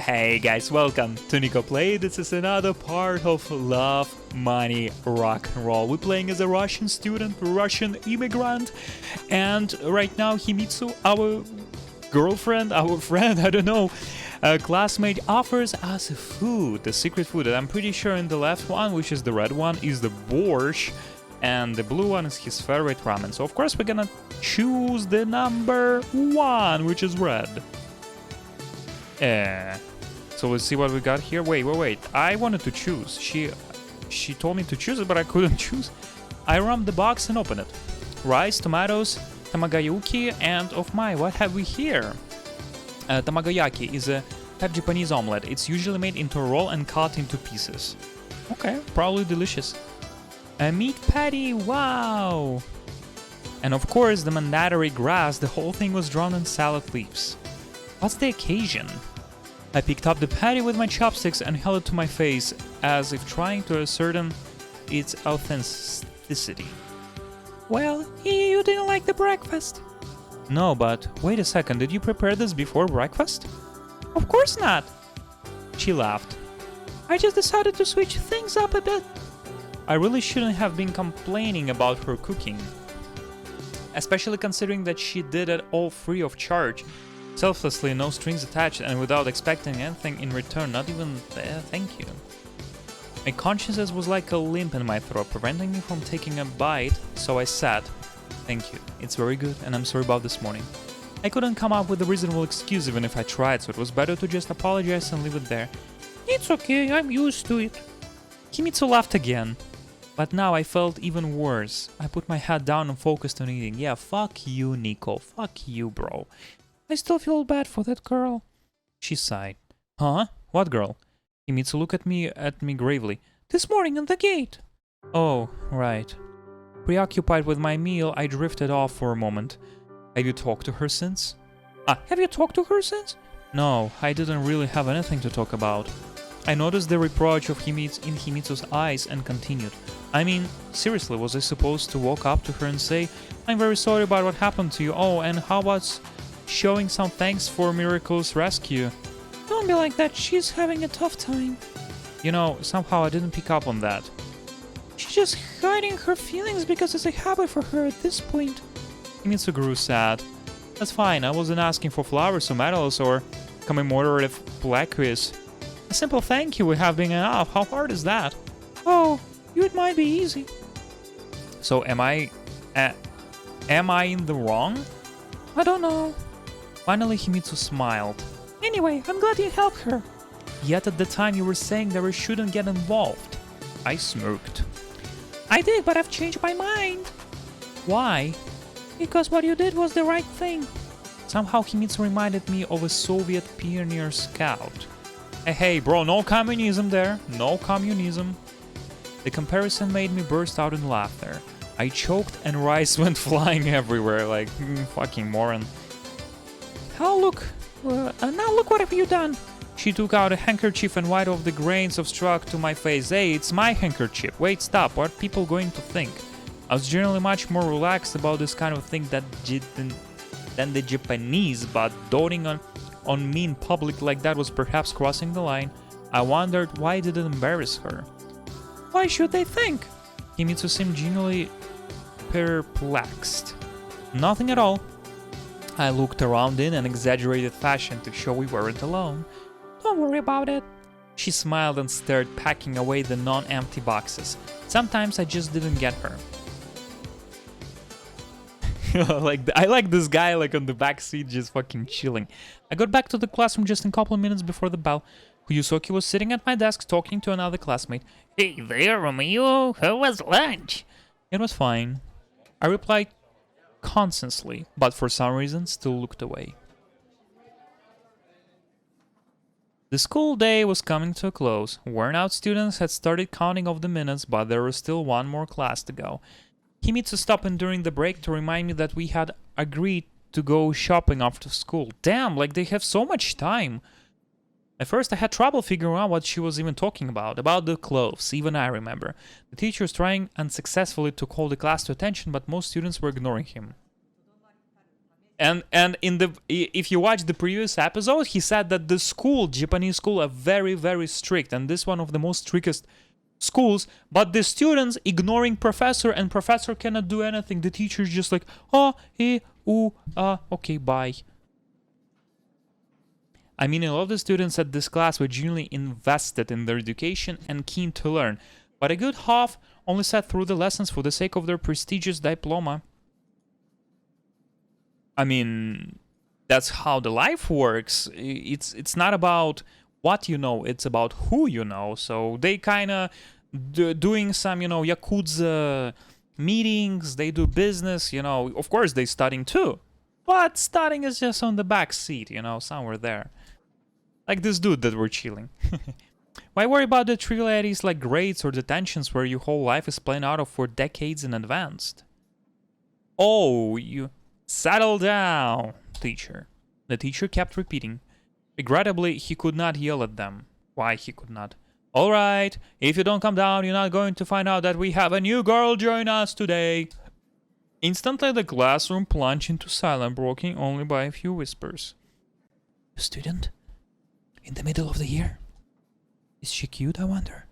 Hey guys, welcome to Nico Play. This is another part of Love, Money, Rock and Roll. We're playing as a Russian student, Russian immigrant, and right now Himitsu, our girlfriend, our friend, I don't know, classmate, offers us a food, the secret food. And I'm pretty sure in the left one, which is the red one, is the borscht, and the blue one is his favorite ramen. So of course we're gonna choose the number 1, which is red. So let's see what we got here. Wait. I wanted to choose. She told me to choose it, but I couldn't choose. I rammed the box and opened it. Rice, tomatoes, tamagoyaki, and oh my, what have we here? Tamagoyaki is a type Japanese omelette. It's usually made into a roll and cut into pieces. Okay, probably delicious. A meat patty, wow! And of course, the mandatory grass. The whole thing was drawn on salad leaves. What's the occasion? I picked up the patty with my chopsticks and held it to my face, as if trying to ascertain its authenticity. Well, you didn't like the breakfast. No, but wait a second, did you prepare this before breakfast? Of course not. She laughed. I just decided to switch things up a bit. I really shouldn't have been complaining about her cooking, especially considering that she did it all free of charge. Selflessly, no strings attached, and without expecting anything in return, not even thank you. My conscience was like a lump in my throat, preventing me from taking a bite, so I said, thank you, it's very good, and I'm sorry about this morning. I couldn't come up with a reasonable excuse even if I tried, so it was better to just apologize and leave it there. It's okay, I'm used to it. Himitsu laughed again, but now I felt even worse. I put my head down and focused on eating. Yeah, fuck you, Nico, fuck you, bro. I still feel bad for that girl. She sighed. Huh? What girl? Himitsu looked at me gravely. This morning on the gate. Oh, right. Preoccupied with my meal, I drifted off for a moment. Have you talked to her since? Have you talked to her since? No, I didn't really have anything to talk about. I noticed the reproach of in Himitsu's eyes and continued. I mean, seriously, was I supposed to walk up to her and say, I'm very sorry about what happened to you. Oh, and how about showing some thanks for Miracle's rescue? Don't be like that, she's having a tough time. You know, somehow I didn't pick up on that. She's just hiding her feelings because it's a habit for her at this point. Himitsu grew sad. That's fine, I wasn't asking for flowers or medals or commemorative plaques. A simple thank you would have been enough. How hard is that? Oh, it might be easy. So am I in the wrong? I don't know. Finally, Himitsu smiled. Anyway, I'm glad you helped her. Yet at the time you were saying that we shouldn't get involved. I smirked. I did, but I've changed my mind. Why? Because what you did was the right thing. Somehow Himitsu reminded me of a Soviet pioneer scout. Hey bro, no communism there. No communism. The comparison made me burst out in laughter. I choked and rice went flying everywhere like fucking moron. Oh look, now look what have you done. She took out a handkerchief and wiped off the grains of straw to my face. Hey, it's my handkerchief. Wait, stop, what are people going to think? I was generally much more relaxed about this kind of thing than the Japanese, but doting on me in public like that was perhaps crossing the line. I wondered why did it embarrass her. Why should they think? Himitsu seemed genuinely perplexed. Nothing at all. I looked around in an exaggerated fashion to show we weren't alone. Don't worry about it. She smiled and started packing away the non-empty boxes. Sometimes I just didn't get her. I like this guy like on the back seat just fucking chilling. I got back to the classroom just a couple of minutes before the bell. Yusuke was sitting at my desk talking to another classmate. Hey there, Romeo. How was lunch? It was fine. I replied consciously, but for some reason still looked away. The school day was coming to a close. Worn-out students had started counting off the minutes, but there was still one more class to go. Himitsu stopped in during the break to remind me that we had agreed to go shopping after school. Damn, like they have so much time. At first I had trouble figuring out what she was even talking about the clothes, even I remember. The teacher was trying unsuccessfully to call the class to attention, but most students were ignoring him. And if you watch the previous episode, he said that the school, Japanese school, are very, very strict, and this one of the most strictest schools. But the students ignoring professor, and professor cannot do anything. The teacher's just like, oh, okay, bye. I mean, a lot of the students at this class were genuinely invested in their education and keen to learn, but a good half only sat through the lessons for the sake of their prestigious diploma. I mean, that's how the life works. It's not about what you know, it's about who you know. So they kind of doing some, Yakuza meetings, they do business, Of course, they studying too. But studying is just on the back seat, somewhere there. Like this dude that we're chilling. Why worry about the trivialities like grades or detentions where your whole life is planned out of for decades in advance? Oh, you... Settle down, teacher. The teacher kept repeating. Regrettably, he could not yell at them. Why he could not? All right, if you don't come down, you're not going to find out that we have a new girl join us today. Instantly, the classroom plunged into silence, broken only by a few whispers. A student? In the middle of the year? Is she cute, I wonder?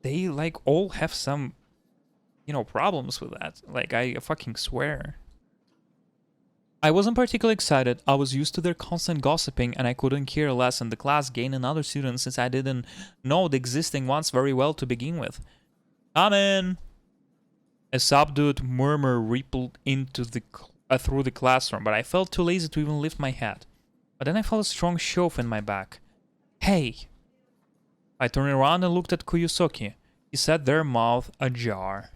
They, all have some... problems with that. I fucking swear. I wasn't particularly excited. I was used to their constant gossiping and I couldn't care less in the class gain another student since I didn't know the existing ones very well to begin with. Come in! A subdued murmur rippled into through the classroom, but I felt too lazy to even lift my head. But then I felt a strong shove in my back. Hey! I turned around and looked at Kuyosoki. He sat there, mouth ajar.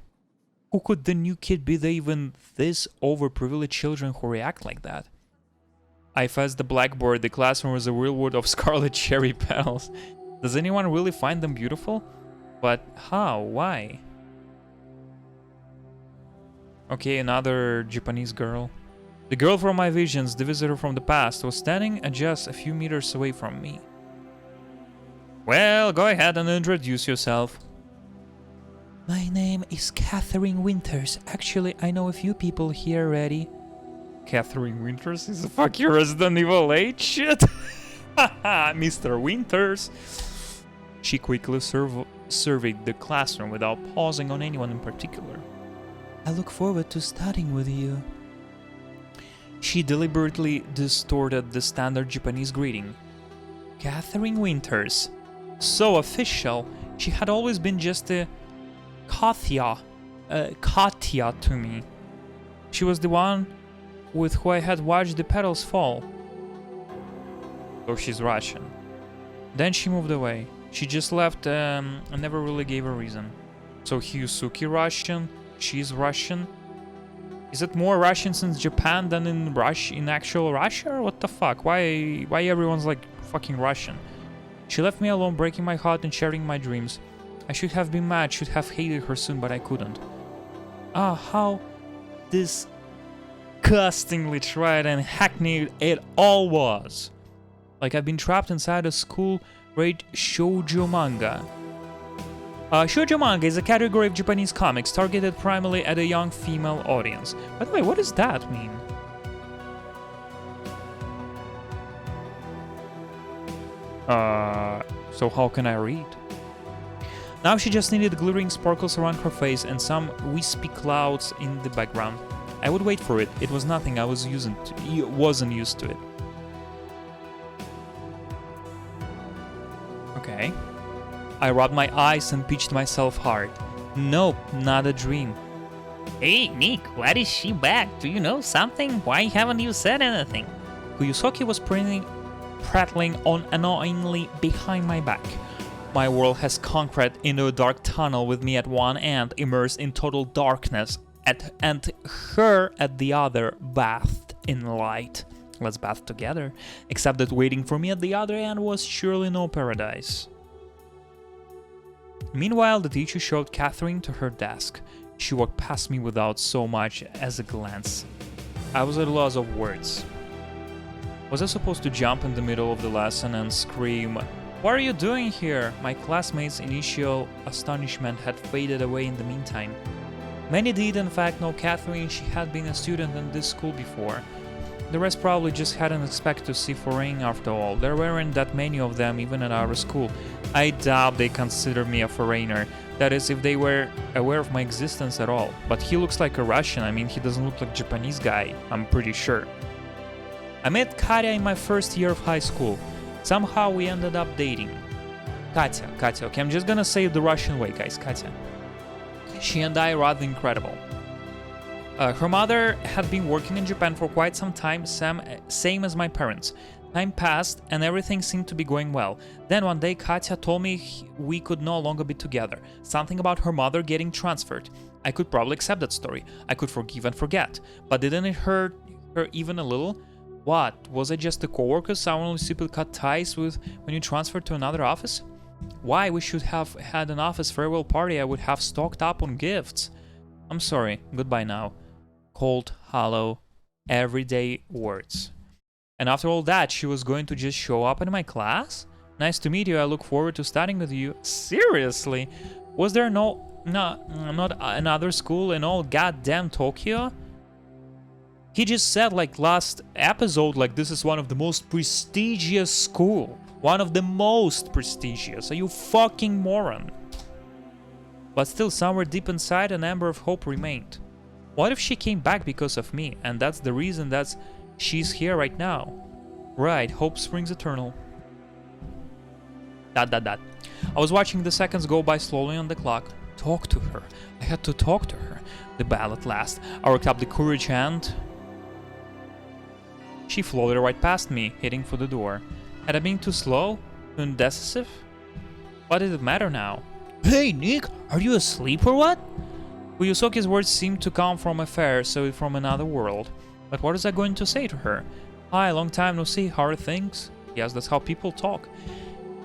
Who could the new kid be? Even this overprivileged children who react like that? I faced the blackboard. The classroom was a real world of scarlet cherry petals. Does anyone really find them beautiful? But how? Why? Okay, another Japanese girl. The girl from my visions, the visitor from the past, was standing just a few meters away from me. Well, go ahead and introduce yourself. My name is Catherine Winters. Actually, I know a few people here already. Catherine Winters is a fucking Resident Evil 8 shit? Haha, Mr. Winters. She quickly surveyed the classroom without pausing on anyone in particular. I look forward to studying with you. She deliberately distorted the standard Japanese greeting. Catherine Winters. So official. She had always been just a Katya to me. She was the one with who I had watched the petals fall. So she's Russian. Then she moved away. She just left and never really gave a reason. So Hyusuke Russian, she's Russian. Is it more Russian since Japan than in actual Russia? Or what the fuck? Why everyone's like fucking Russian? She left me alone, breaking my heart and sharing my dreams. I should have been mad, should have hated her soon, but I couldn't. Ah, how disgustingly tried and hackneyed it all was. Like I've been trapped inside a school-grade shoujo manga. Shoujo manga is a category of Japanese comics targeted primarily at a young female audience. By the way, what does that mean? So how can I read? Now she just needed glittering sparkles around her face and some wispy clouds in the background. I would wait for it. It was nothing. I wasn't used to it. Okay. I rubbed my eyes and pitched myself hard. Nope, not a dream. Hey, Nick, why is she back? Do you know something? Why haven't you said anything? Kuyosoki was prattling on annoyingly behind my back. My world has concrete into a dark tunnel with me at one end, immersed in total darkness, and her at the other, bathed in light. Let's bath together. Except that waiting for me at the other end was surely no paradise. Meanwhile, the teacher showed Catherine to her desk. She walked past me without so much as a glance. I was at a loss of words. Was I supposed to jump in the middle of the lesson and scream, "What are you doing here?" My classmates' initial astonishment had faded away in the meantime. Many did in fact know Catherine, she had been a student in this school before. The rest probably just hadn't expected to see foreign after all. There weren't that many of them even at our school. I doubt they consider me a foreigner. That is, if they were aware of my existence at all. But he looks like a Russian. I mean, he doesn't look like a Japanese guy, I'm pretty sure. I met Katya in my first year of high school. Somehow we ended up dating. Katya, okay, I'm just gonna say it the Russian way, guys, Katya. She and I rather incredible. Her mother had been working in Japan for quite some time, same as my parents. Time passed and everything seemed to be going well. Then one day Katya told me we could no longer be together. Something about her mother getting transferred. I could probably accept that story. I could forgive and forget. But didn't it hurt her even a little? What? Was I just a coworker someone who simply cut ties with when you transferred to another office? Why? We should have had an office farewell party. I would have stocked up on gifts. I'm sorry. Goodbye now. Cold, hollow, everyday words. And after all that, she was going to just show up in my class? Nice to meet you. I look forward to studying with you. Seriously? Was there not another school in all goddamn Tokyo? He just said like last episode, like this is one of the most prestigious school. One of the most prestigious. Are you fucking moron? But still, somewhere deep inside, an ember of hope remained. What if she came back because of me, and that's the reason that she's here right now? Right, hope springs eternal. ... I was watching the seconds go by slowly on the clock. Talk to her. I had to talk to her. The bell at last. I worked up the courage and... She floated right past me, heading for the door. Had I been too slow? Too indecisive? What did it matter now? Hey, Nick! Are you asleep or what? Kuyosoki's words seemed to come from afar, so from another world. But what was I going to say to her? Hi, long time no see, how are things? Yes, that's how people talk.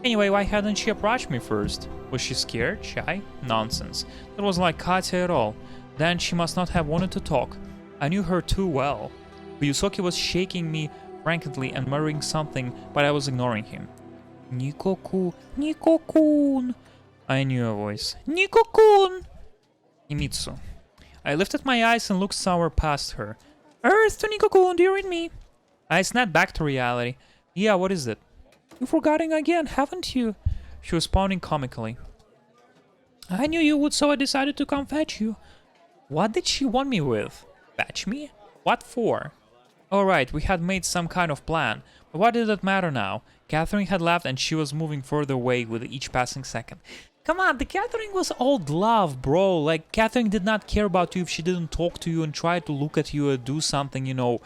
Anyway, why hadn't she approached me first? Was she scared? Shy? Nonsense. That wasn't like Katya at all. Then she must not have wanted to talk. I knew her too well. Kuyosoki was shaking me frantically and muttering something, but I was ignoring him. Niko-kun, Niko-kun. I knew a voice. Niko-kun! Himitsu. I lifted my eyes and looked somewhere past her. Earth to Niko-kun, do you read me? I snapped back to reality. Yeah, what is it? You've forgotten again, haven't you? She was pounding comically. I knew you would, so I decided to come fetch you. What did she want me with? Fetch me? What for? Alright, we had made some kind of plan. But what did it matter now? Catherine had left and she was moving further away with each passing second. Come on, the Catherine was old love, bro. Like, Catherine did not care about you if she didn't talk to you and try to look at you or do something, you know,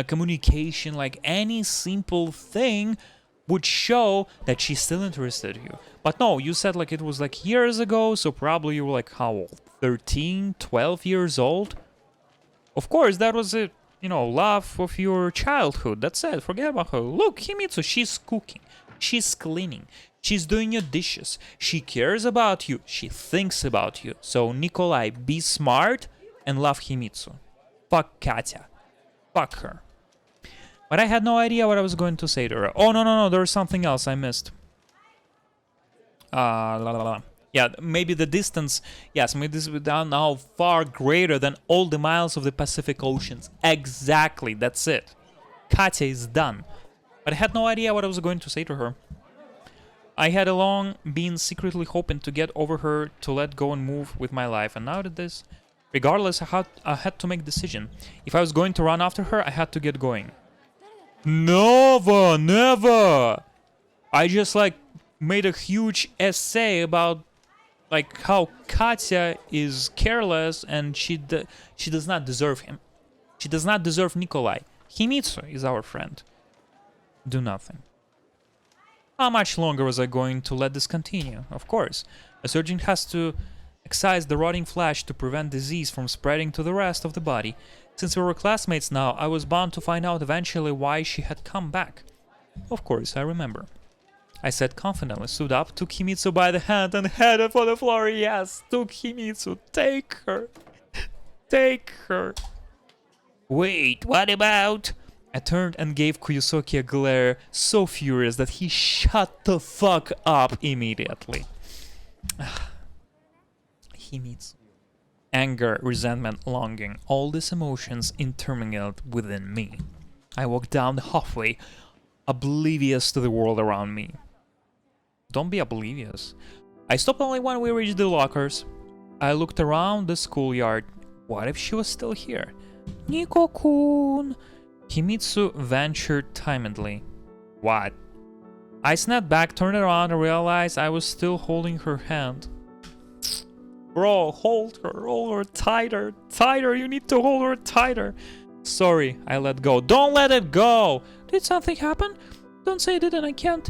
communication, like any simple thing would show that she's still interested in you. But no, you said like it was like years ago, so probably you were like how old? 13, 12 years old? Of course, that was it, you know, love of your childhood. That's it, forget about her. Look, Himitsu, she's cooking, she's cleaning, she's doing your dishes, she cares about you, she thinks about you. So Nikolai, be smart and love Himitsu. Fuck Katya. Fuck her. But I had no idea what I was going to say to her. Oh, no, there was something else I missed. Yeah, maybe the distance. Yes, maybe this is now far greater than all the miles of the Pacific Oceans. Exactly, that's it. Katya is done. But I had no idea what I was going to say to her. I had long been secretly hoping to get over her, to let go and move with my life. And now that this... Regardless, I had to make a decision. If I was going to run after her, I had to get going. Never! I just like made a huge essay about like how Katya is careless and she does not deserve him. She does not deserve Nikolai. Himitsu is our friend. Do nothing. How much longer was I going to let this continue? Of course, a surgeon has to excise the rotting flesh to prevent disease from spreading to the rest of the body. Since we were classmates now, I was bound to find out eventually why she had come back. Of course, I remember. I said confidently, stood up, took Himitsu by the hand and headed for the floor. Yes, took Himitsu. Take her. Take her. Wait, what about? I turned and gave Kuyosoki a glare so furious that he shut the fuck up immediately. Himitsu. Anger, resentment, longing, all these emotions intermingled within me. I walked down the hallway, oblivious to the world around me. Don't be oblivious. I stopped only when we reached the lockers. I looked around the schoolyard. What if she was still here? Nico-kun! Himitsu ventured timidly. What? I snapped back, turned around, and realized I was still holding her hand. Bro, hold her tighter, tighter, you need to hold her tighter. Sorry, I let go. Don't let it go! Did something happen? Don't say it didn't, I can't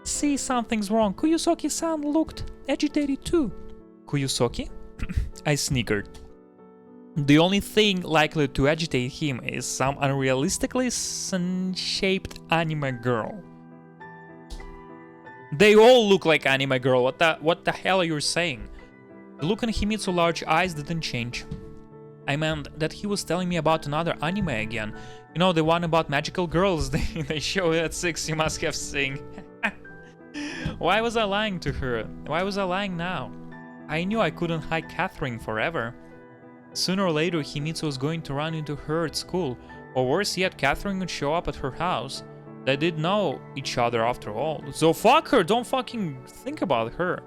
see something's wrong. Kuyosoki-san looked agitated too. Kuyosoki? I snickered. The only thing likely to agitate him is some unrealistically sun-shaped anime girl. They all look like anime girl. What the hell are you saying? The look in Himitsu's large eyes didn't change. I meant that he was telling me about another anime again. You know, the one about magical girls they show at 6, you must have seen. Why was I lying to her? Why was I lying now? I knew I couldn't hide Catherine forever. Sooner or later, Himitsu was going to run into her at school, or worse yet, Catherine would show up at her house. They did know each other after all. So fuck her, don't fucking think about her.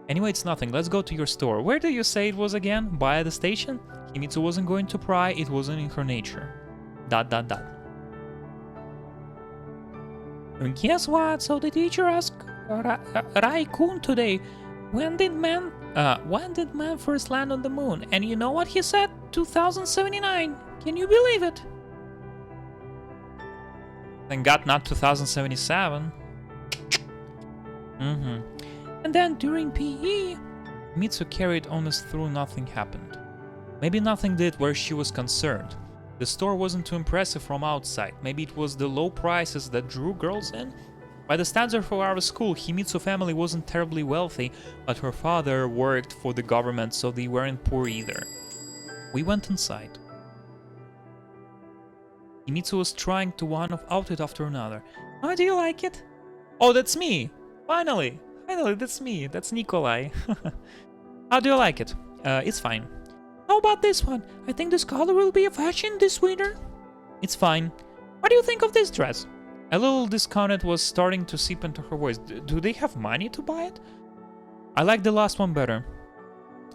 Anyway, it's nothing, let's go to your store. Where did you say it was again? By the station? Himitsu wasn't going to pry, it wasn't in her nature. ... And guess what? So the teacher asked Rai-kun today, when did man first land on the moon? And you know what he said? 2079. Can you believe it? Thank God not 2077. And then during PE, Mitsu carried on as through nothing happened. Maybe nothing did where she was concerned. The store wasn't too impressive from outside. Maybe it was the low prices that drew girls in. By the standards of our school, Himitsu family wasn't terribly wealthy, but her father worked for the government, so they weren't poor either. We went inside. Himitsu was trying to one outfit after another. How do you like it? Oh, that's me! Finally, that's me. That's Nikolai. How do you like it? It's fine. How about this one? I think this color will be a fashion this winter. It's fine. What do you think of this dress? A little discontent was starting to seep into her voice. Do they have money to buy it? I like the last one better.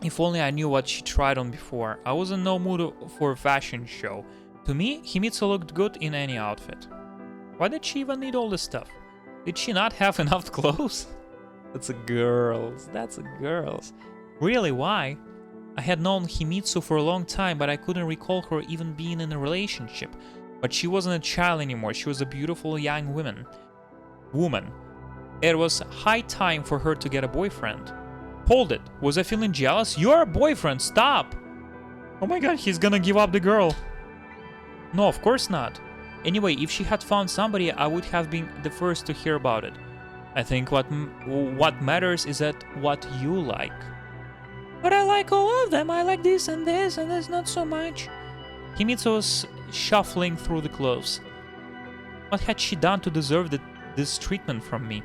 If only I knew what she tried on before. I was in no mood for a fashion show. To me, Himitsu looked good in any outfit. Why did she even need all this stuff? Did she not have enough clothes? That's a girl's. Really, why? I had known Himitsu for a long time, but I couldn't recall her even being in a relationship. But she wasn't a child anymore, she was a beautiful young woman. It was high time for her to get a boyfriend. Hold it, was I feeling jealous? You're a boyfriend, stop! Oh my god, he's gonna give up the girl. No, of course not. Anyway, if she had found somebody, I would have been the first to hear about it. I think what matters is that what you like. But I like all of them. I like this and this not so much. Himitsu was shuffling through the clothes. What had she done to deserve this treatment from me?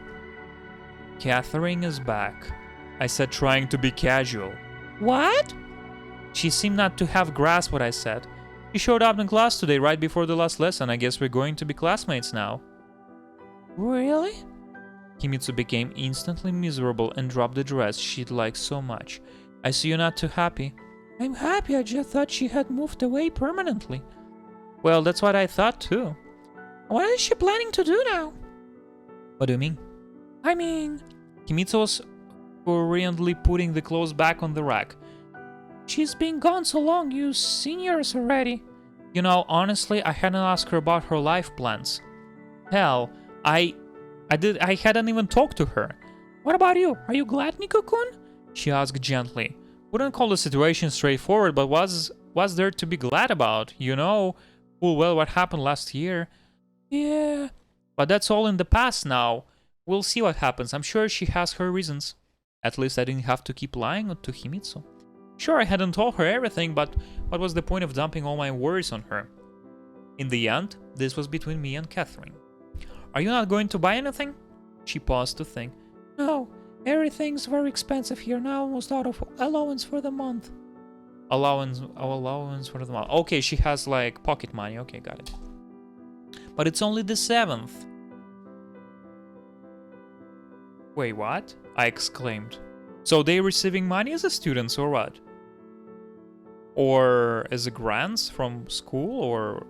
Catherine is back, I said, trying to be casual. What? She seemed not to have grasped what I said. She showed up in class today right before the last lesson. I guess we're going to be classmates now. Really? Himitsu became instantly miserable and dropped the dress she'd liked so much. I see you're not too happy. I'm happy, I just thought she had moved away permanently. Well, that's what I thought too. What is she planning to do now? What do you mean? I mean... Himitsu was hurriedly putting the clothes back on the rack. She's been gone so long, you seniors already. You know, honestly, I hadn't asked her about her life plans. Hell, I hadn't even talked to her. What about you? Are you glad, Nico-kun? She asked gently. Wouldn't call the situation straightforward, but what's there to be glad about? You know full well what happened last year. Yeah, but that's all in the past now. We'll see what happens. I'm sure she has her reasons. At least I didn't have to keep lying to Himitsu. Sure, I hadn't told her everything, but what was the point of dumping all my worries on her? In the end, this was between me and Catherine. Are you not going to buy anything? She paused to think. No, everything's very expensive here now, almost out of allowance for the month. Allowance for the month. Okay, she has like pocket money. Okay, got it. But it's only the 7th. Wait, what? I exclaimed. So they receiving money as a students or what? Or as a grants from school or...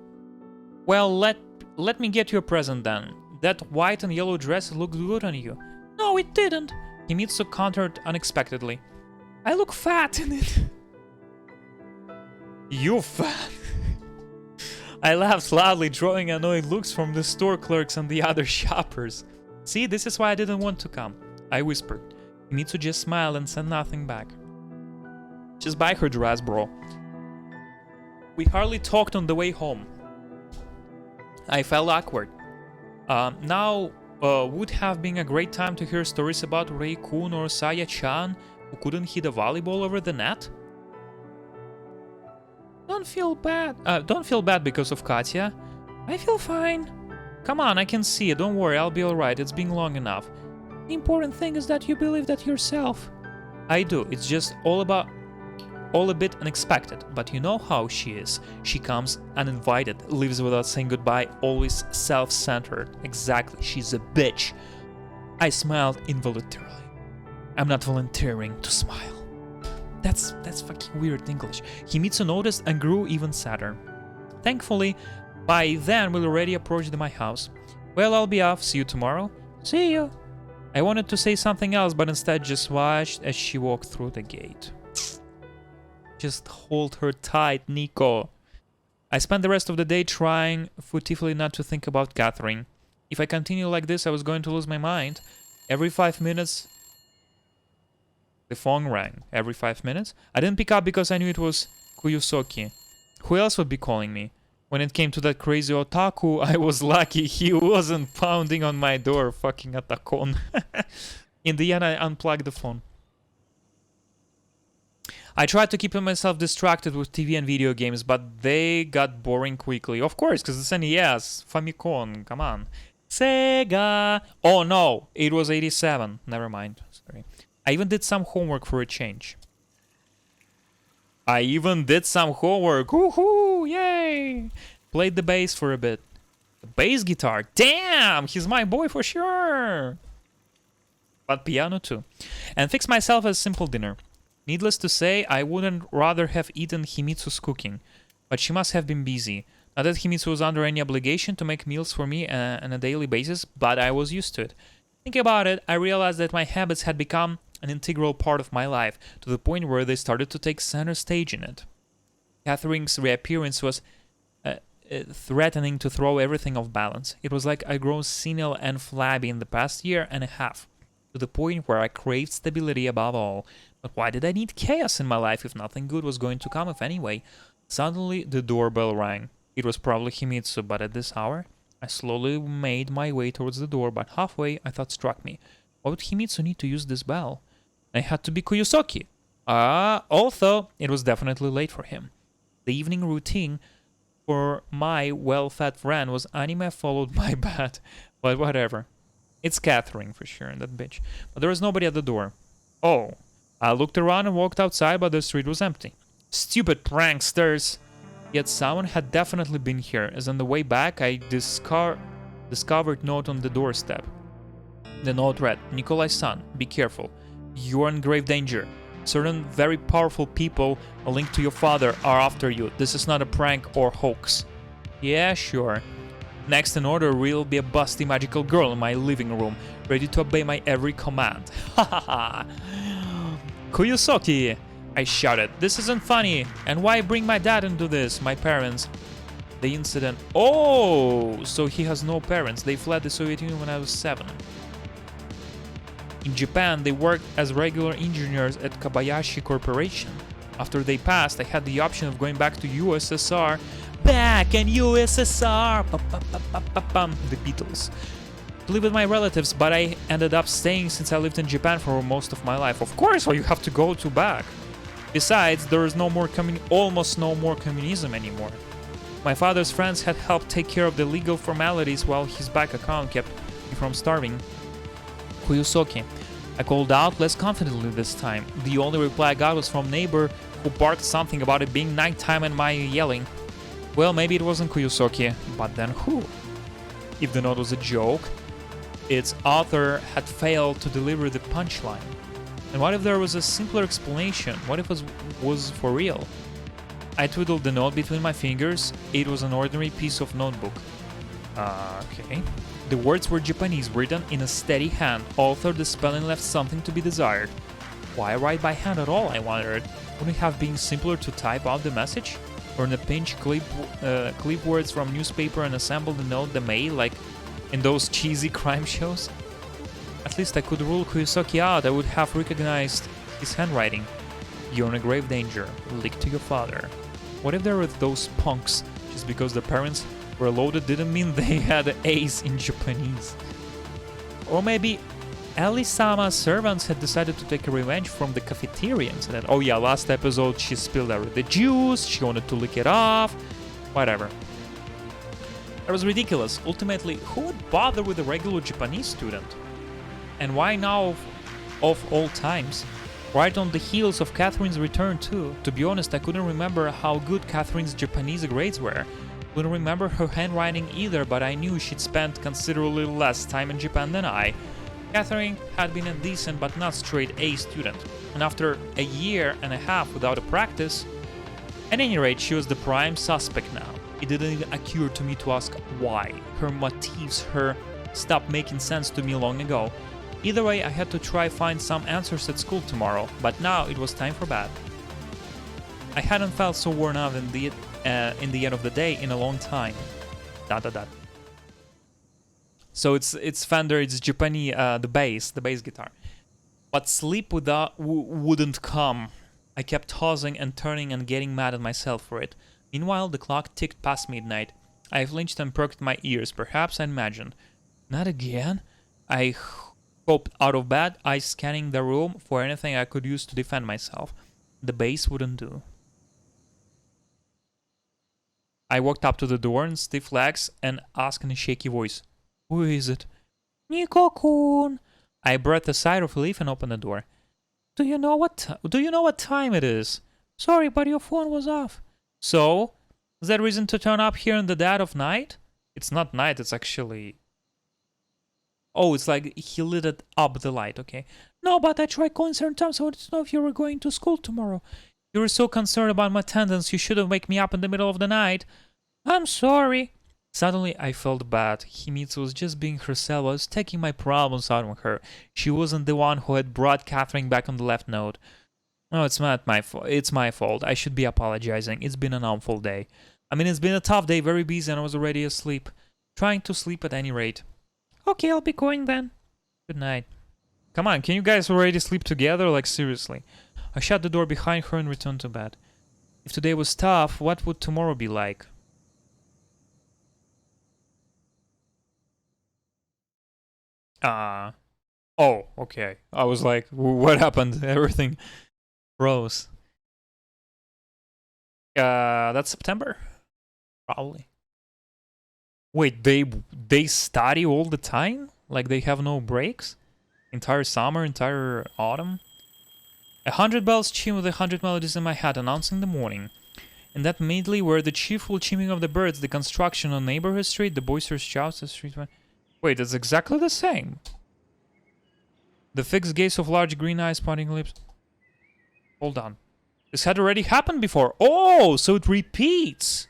Well, let me get you a present then. That white and yellow dress looked good on you. No, it didn't. Himitsu countered unexpectedly. I look fat in it. You fat. I laughed loudly, drawing annoyed looks from the store clerks and the other shoppers. See, this is why I didn't want to come, I whispered. Himitsu just smiled and said nothing back. Just buy her dress, bro. We hardly talked on the way home. I felt awkward. Now would have been a great time to hear stories about Rei-kun or Saya-chan who couldn't hit a volleyball over the net. Don't feel bad because of Katya. I feel fine. Come on, I can see it. Don't worry, I'll be alright. It's been long enough. The important thing is that you believe that yourself. I do. It's just all a bit unexpected, but you know how she is. She comes uninvited, leaves without saying goodbye, always self-centered. Exactly, she's a bitch. I smiled involuntarily. I'm not volunteering to smile. That's fucking weird English. Himitsu noticed and grew even sadder. Thankfully, by then we'll already approached my house. Well, I'll be off. See you tomorrow. See you. I wanted to say something else, but instead just watched as she walked through the gate. Just hold her tight, Nico. I spent the rest of the day trying furtively not to think about Catherine. If I continue like this, I was going to lose my mind. Every 5 minutes, the phone rang. Every 5 minutes. I didn't pick up because I knew it was Kuyusoki. Who else would be calling me? When it came to that crazy otaku, I was lucky he wasn't pounding on my door, fucking otakon. In the end, I unplugged the phone. I tried to keep myself distracted with TV and video games, but they got boring quickly. Of course, because it's NES, Famicom, come on. Sega! Oh no, it was 87. Never mind, sorry. I even did some homework for a change. Woohoo! Yay! Played the bass for a bit. The bass guitar. Damn! He's my boy for sure! But piano too. And fixed myself a simple dinner. Needless to say, I wouldn't rather have eaten Himitsu's cooking. But she must have been busy. Not that Himitsu was under any obligation to make meals for me on a daily basis, but I was used to it. Thinking about it, I realized that my habits had become an integral part of my life, to the point where they started to take center stage in it. Catherine's reappearance was threatening to throw everything off balance. It was like I'd grown senile and flabby in the past year and a half, to the point where I craved stability above all. But why did I need chaos in my life if nothing good was going to come of anyway? Suddenly, the doorbell rang. It was probably Himitsu, but at this hour, I slowly made my way towards the door, but halfway, a thought struck me. Why would Himitsu need to use this bell? It had to be Kuyusoki. Although it was definitely late for him. The evening routine for my well-fed friend was anime followed by bed. But whatever. It's Catherine for sure, that bitch. But there was nobody at the door. Oh. I looked around and walked outside, but the street was empty. Stupid pranksters! Yet someone had definitely been here, as on the way back I discovered note on the doorstep. The note read, Nikolai-san, be careful. You are in grave danger. Certain very powerful people linked to your father are after you. This is not a prank or hoax. Yeah, sure. Next in order will be a busty magical girl in my living room, ready to obey my every command. Ha ha ha! Kuyusoki! I shouted. This isn't funny. And why bring my dad into this? My parents. The incident. Oh! So he has no parents. They fled the Soviet Union when I was 7. In Japan, they worked as regular engineers at Kobayashi Corporation. After they passed, I had the option of going back to USSR. Back in USSR! The Beatles. To live with my relatives, but I ended up staying since I lived in Japan for most of my life. Of course, well, you have to go to back. Besides, there is almost no more communism anymore. My father's friends had helped take care of the legal formalities while his bank account kept me from starving. Kuyusoki. I called out less confidently this time. The only reply I got was from neighbor who barked something about it being nighttime and my yelling. Well, maybe it wasn't Kuyosoki, but then who? If the note was a joke, its author had failed to deliver the punchline. And what if there was a simpler explanation? What if it was for real? I twiddled the note between my fingers. It was an ordinary piece of notebook. Okay. The words were Japanese, written in a steady hand, although the spelling left something to be desired. Why write by hand at all, I wondered? Wouldn't it have been simpler to type out the message? Or in a pinch, clip words from newspaper and assemble the note the mail, like in those cheesy crime shows? At least I could rule Kuyosoki out. I would have recognized his handwriting. You're in a grave danger. Leak to your father. What if there were those punks just because their parents were loaded didn't mean they had A's in Japanese? Or maybe Elisama's servants had decided to take a revenge from the cafeteria and said, oh yeah, last episode she spilled out the juice, she wanted to lick it off, whatever. That was ridiculous. Ultimately, who would bother with a regular Japanese student? And why now of all times? Right on the heels of Catherine's return too. To be honest, I couldn't remember how good Catherine's Japanese grades were. Couldn't remember her handwriting either, but I knew she'd spent considerably less time in Japan than I. Catherine had been a decent but not straight A student, and after a year and a half without a practice, at any rate, she was the prime suspect now. It didn't even occur to me to ask why. Her motives, her stopped making sense to me long ago. Either way, I had to try find some answers at school tomorrow, but now it was time for bed. I hadn't felt so worn out in the end of the day in a long time. ... So it's Fender, it's Japanese, the bass guitar. But sleep wouldn't come. I kept tossing and turning and getting mad at myself for it. Meanwhile, the clock ticked past midnight. I flinched and perked my ears. Perhaps I imagined. Not again? I popped out of bed, eyes scanning the room for anything I could use to defend myself. The bass wouldn't do. I walked up to the door in stiff legs and asked in a shaky voice, "Who is it?" "Nico-kun." I breathed a sigh of relief and opened the door. Do you know what time it is?" "Sorry, but your phone was off." "So? Is that reason to turn up here in the dead of night?" "It's not night, it's actually..." "Oh, it's like he lit it up, the light, okay." "No, but I tried calling certain times, so I wanted to know if you were going to school tomorrow." "You were so concerned about my attendance, you shouldn't wake me up in the middle of the night." "I'm sorry." Suddenly, I felt bad. Himitsu was just being herself. I was taking my problems out on her. She wasn't the one who had brought Catherine back on the left note. No, it's not my fault. It's my fault. I should be apologizing. It's been an awful day. I mean, it's been a tough day, very busy, and I was already asleep. Trying to sleep at any rate. "Okay, I'll be going then." "Good night." Come on, can you guys already sleep together? Like, seriously. I shut the door behind her and returned to bed. If today was tough, what would tomorrow be like? Oh, okay. I was like, what happened? Everything froze. That's September? Probably. Wait, they study all the time? Like they have no breaks? Entire summer, entire autumn? 100 bells chime with 100 melodies in my head, announcing the morning. In that medley were the cheerful chiming of the birds, the construction on Neighborhood Street, the boisterous shouts of street... Wait, it's exactly the same. The fixed gaze of large green eyes, parting lips. Hold on. This had already happened before. Oh, so it repeats.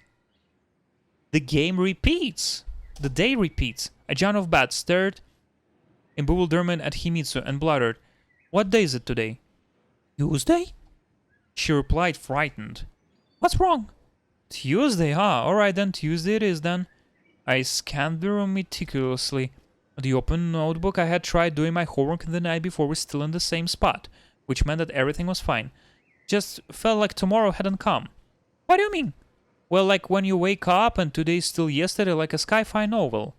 The game repeats. The day repeats. I jumped off bed, stared in bewilderment at Himitsu, and blurted, "What day is it today?" "Tuesday?" She replied, frightened. "What's wrong?" "Tuesday, huh? Alright then, Tuesday it is then." I scanned the room meticulously. The open notebook, I had tried doing my homework the night before, was still in the same spot, which meant that everything was fine. Just felt like tomorrow hadn't come. "What do you mean?" "Well, like when you wake up and today's still yesterday, like a sci-fi novel."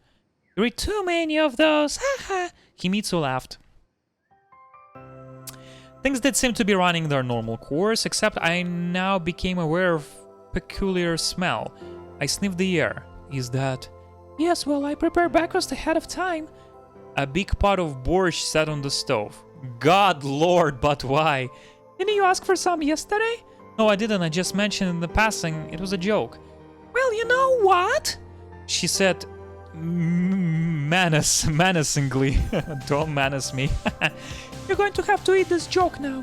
"You read too many of those, haha." Himitsu laughed. Things did seem to be running their normal course, except I now became aware of peculiar smell. I sniffed the air. "Is that..." "Yes, well, I prepared breakfast ahead of time." A big pot of borscht sat on the stove. God lord, but why? "Didn't you ask for some yesterday?" No, I didn't. I just mentioned in the passing. It was a joke. Well, you know what? She said menacingly. Don't menace me. You're going to have to eat this joke now.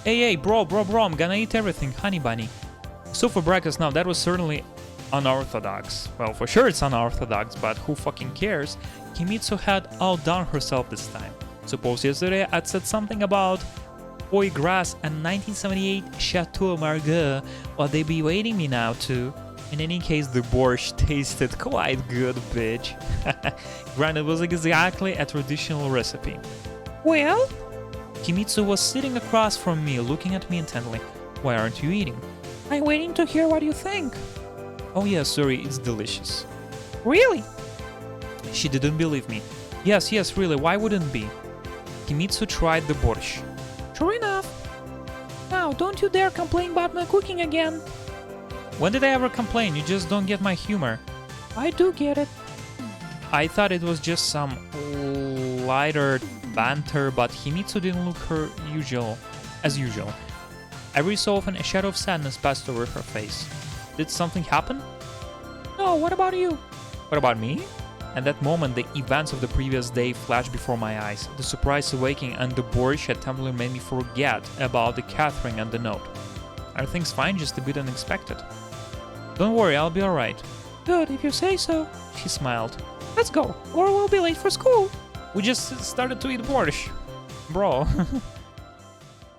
Hey, bro, I'm gonna eat everything, honey bunny. So for breakfast now, that was certainly unorthodox. Well, for sure it's unorthodox, but who fucking cares? Kimitsu had outdone herself this time. Suppose yesterday I'd said something about foie gras and 1978 Chateau Margaux, while they be waiting me now too. In any case, the borscht tasted quite good, bitch. Granted, it was exactly a traditional recipe. Well? Kimitsu was sitting across from me, looking at me intently. Why aren't you eating? I'm waiting to hear what you think. Oh yeah, sorry, it's delicious. Really? She didn't believe me. Yes, really, why wouldn't be? Kimitsu tried the borscht. Sure enough. Now, don't you dare complain about my cooking again. When did I ever complain? You just don't get my humor. I do get it. I thought it was just some lighter banter, but Kimitsu didn't look as usual. Every so often, a shadow of sadness passed over her face. Did something happen? No, what about you? What about me? At that moment, the events of the previous day flashed before my eyes. The surprise awakening and the borscht at temporarily made me forget about the Catherine and the note. Are things fine? Just a bit unexpected. Don't worry, I'll be alright. Good, if you say so. She smiled. Let's go, or we'll be late for school. We just started to eat borscht. Bro.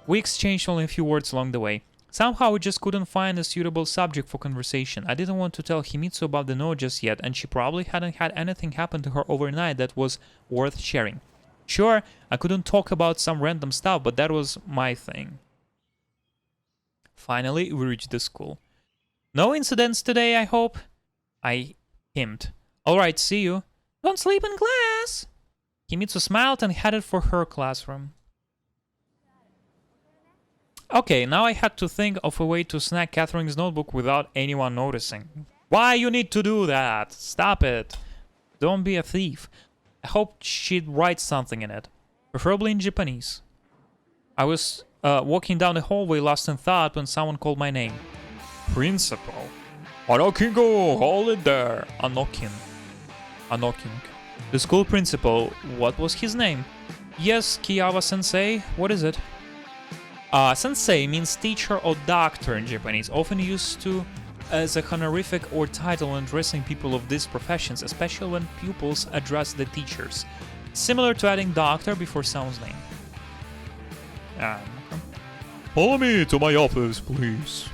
We exchanged only a few words along the way. Somehow we just couldn't find a suitable subject for conversation. I didn't want to tell Kimitsu about the note just yet, and she probably hadn't had anything happen to her overnight that was worth sharing. Sure, I couldn't talk about some random stuff, but that was my thing. Finally, we reached the school. No incidents today, I hope? I hemmed. Alright, see you. Don't sleep in class! Kimitsu smiled and headed for her classroom. Okay, now I had to think of a way to snag Catherine's notebook without anyone noticing. Why you need to do that? Stop it. Don't be a thief. I hoped she'd write something in it, preferably in Japanese. I was walking down the hallway lost in thought when someone called my name. Principal. Anokingo, hold it there. Anokin. The school principal. What was his name? Yes, Kiyawa-sensei. What is it? Sensei means teacher or doctor in Japanese, often used to as a honorific or title when addressing people of these professions, especially when pupils address the teachers. Similar to adding doctor before someone's name. Follow me to my office, please.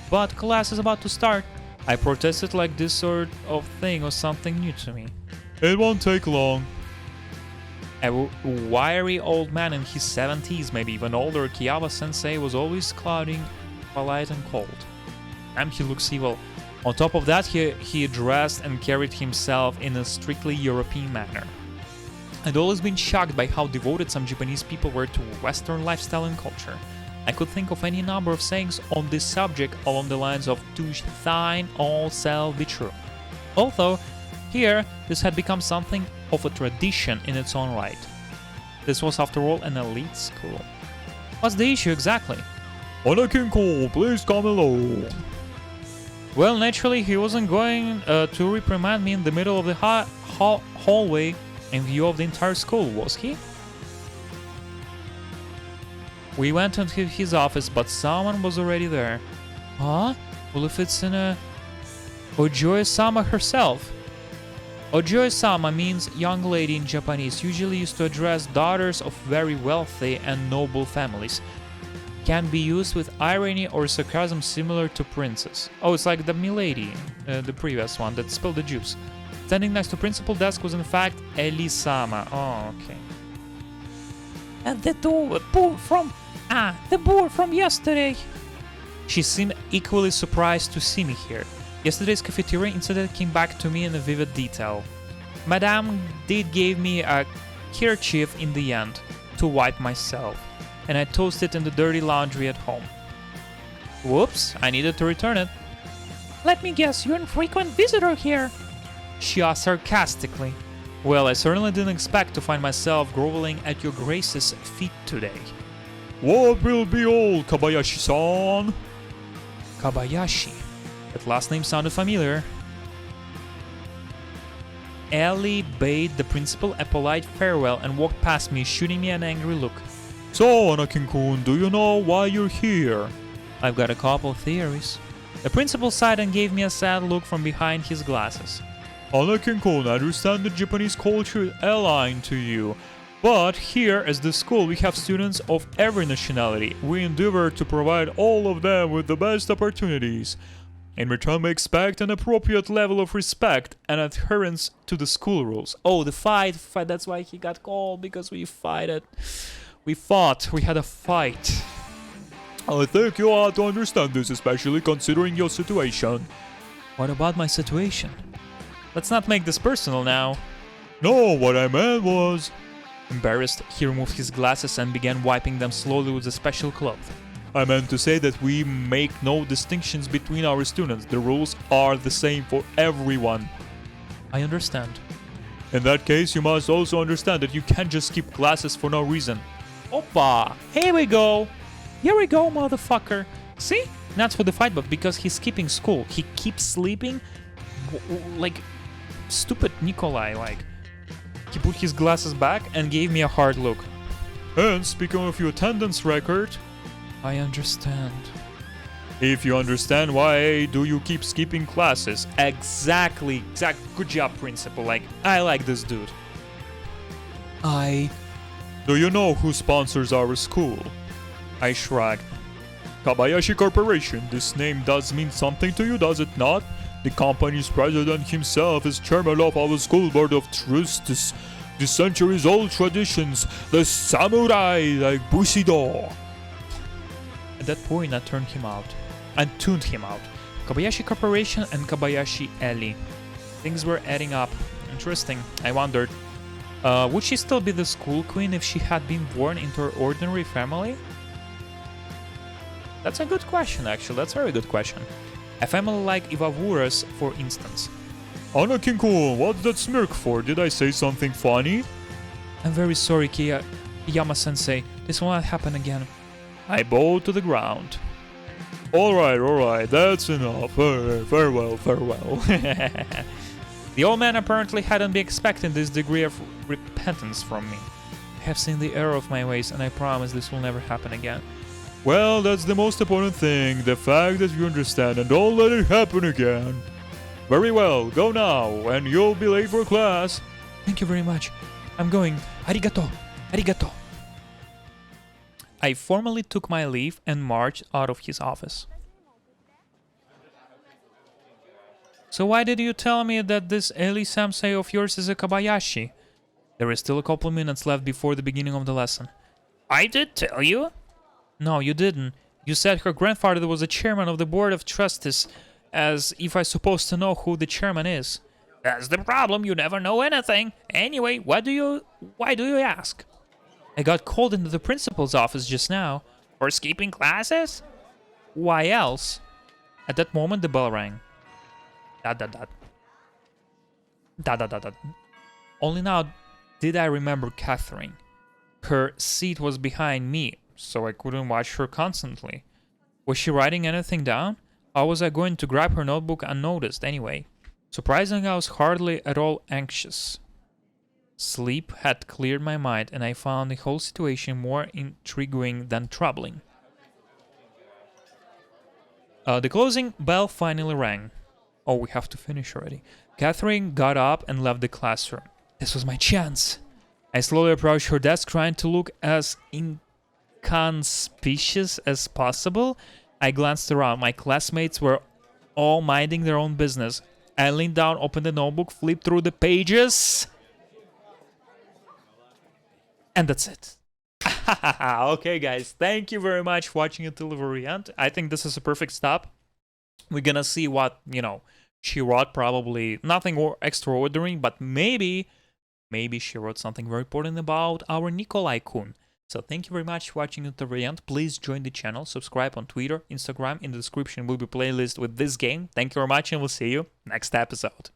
But class is about to start. I protested like this sort of thing was something new to me. It won't take long. A wiry old man in his 70s, maybe even older, Kiyawa-sensei was always clouding, polite and cold. And he looks evil. On top of that, he dressed and carried himself in a strictly European manner. I'd always been shocked by how devoted some Japanese people were to Western lifestyle and culture. I could think of any number of sayings on this subject along the lines of "to thine all self be true." Although, here, this had become something of a tradition in its own right. This was, after all, an elite school. What's the issue exactly? Anakin-ko, please come along. Well, naturally, he wasn't going to reprimand me in the middle of the hallway in view of the entire school, was he? We went into his office, but someone was already there. Huh? Well, if it's in a... Ojoe-sama herself. Ojoe-sama means young lady in Japanese, usually used to address daughters of very wealthy and noble families. Can be used with irony or sarcasm similar to princess. Oh, it's like the milady, the previous one that spilled the juice. Standing next to principal desk was in fact Eli-sama. Oh, okay. And the board from yesterday. She seemed equally surprised to see me here. Yesterday's cafeteria incident came back to me in a vivid detail. Madame did give me a kerchief in the end to wipe myself, and I tossed it in the dirty laundry at home. Whoops, I needed to return it. Let me guess, you're an infrequent visitor here, she asked sarcastically. Well, I certainly didn't expect to find myself groveling at your grace's feet today. What will be all, Kobayashi-san? Kobayashi. That last name sounded familiar. Ellie bade the principal a polite farewell and walked past me, shooting me an angry look. So, Anakin-kun, do you know why you're here? I've got a couple of theories. The principal sighed and gave me a sad look from behind his glasses. Anakin-kun, I understand that Japanese culture is alien to you. But here at the school we have students of every nationality. We endeavor to provide all of them with the best opportunities. In return we expect an appropriate level of respect and adherence to the school rules. Oh, the fight, that's why he got called, because we fought. We had a fight. I think you ought to understand this, especially considering your situation. What about my situation? Let's not make this personal now. No, what I meant was... Embarrassed, he removed his glasses and began wiping them slowly with a special cloth. I meant to say that we make no distinctions between our students. The rules are the same for everyone. I understand. In that case, you must also understand that you can't just skip classes for no reason. Oppa! Here we go! Here we go, motherfucker! See? Not for the fight, but because he's skipping school. He keeps sleeping like stupid Nikolai, like. He put his glasses back and gave me a hard look. And speaking of your attendance record... I understand. If you understand, why do you keep skipping classes? Exactly. Good job, principal. Like, I like this dude. Do you know who sponsors our school? I shrugged. Kobayashi Corporation. This name does mean something to you, does it not? The company's president himself is chairman of our school board of trustees. The centuries-old traditions, the samurai like Bushido. At that point, I tuned him out. Kobayashi Corporation and Kobayashi Ellie. Things were adding up. Interesting. I wondered, would she still be the school queen if she had been born into an ordinary family? That's a good question, actually. That's a very good question. A family like Iwawura's, for instance. Anakin-kun, what's that smirk for? Did I say something funny? I'm very sorry, Kiyama-sensei. This will not happen again. I bowed to the ground. Alright, that's enough. Farewell. The old man apparently hadn't been expecting this degree of repentance from me. I have seen the error of my ways, and I promise this will never happen again. Well, that's the most important thing, the fact that you understand, and don't let it happen again. Very well, go now, and you'll be late for class. Thank you very much. I'm going. Arigato. I formally took my leave and marched out of his office. So why did you tell me that this Ellie-sensei of yours is a Kobayashi? There is still a couple of minutes left before the beginning of the lesson. I did tell you. No, you didn't. You said her grandfather was the chairman of the board of trustees, as if I'm supposed to know who the chairman is. That's the problem, you never know anything. Anyway, why do you ask? I got called into the principal's office just now. For skipping classes? Why else? At that moment, the bell rang. Only now did I remember Catherine. Her seat was behind me, so I couldn't watch her constantly. Was she writing anything down? Or was I going to grab her notebook unnoticed anyway? Surprisingly, I was hardly at all anxious. Sleep had cleared my mind, and I found the whole situation more intriguing than troubling. The closing bell finally rang. Oh, we have to finish already. Catherine got up and left the classroom. This was my chance. I slowly approached her desk, trying to look as inconspicuous as possible. I glanced around. My classmates were all minding their own business. I leaned down, opened the notebook, flipped through the pages. And that's it. Okay, guys. Thank you very much for watching until the very end. I think this is a perfect stop. We're gonna see what, she wrote. Probably nothing extraordinary, but maybe she wrote something very important about our Nikolai-kun. So thank you very much for watching until the very end. Please join the channel, subscribe on Twitter, Instagram. In the description will be a playlist with this game. Thank you very much, and we'll see you next episode.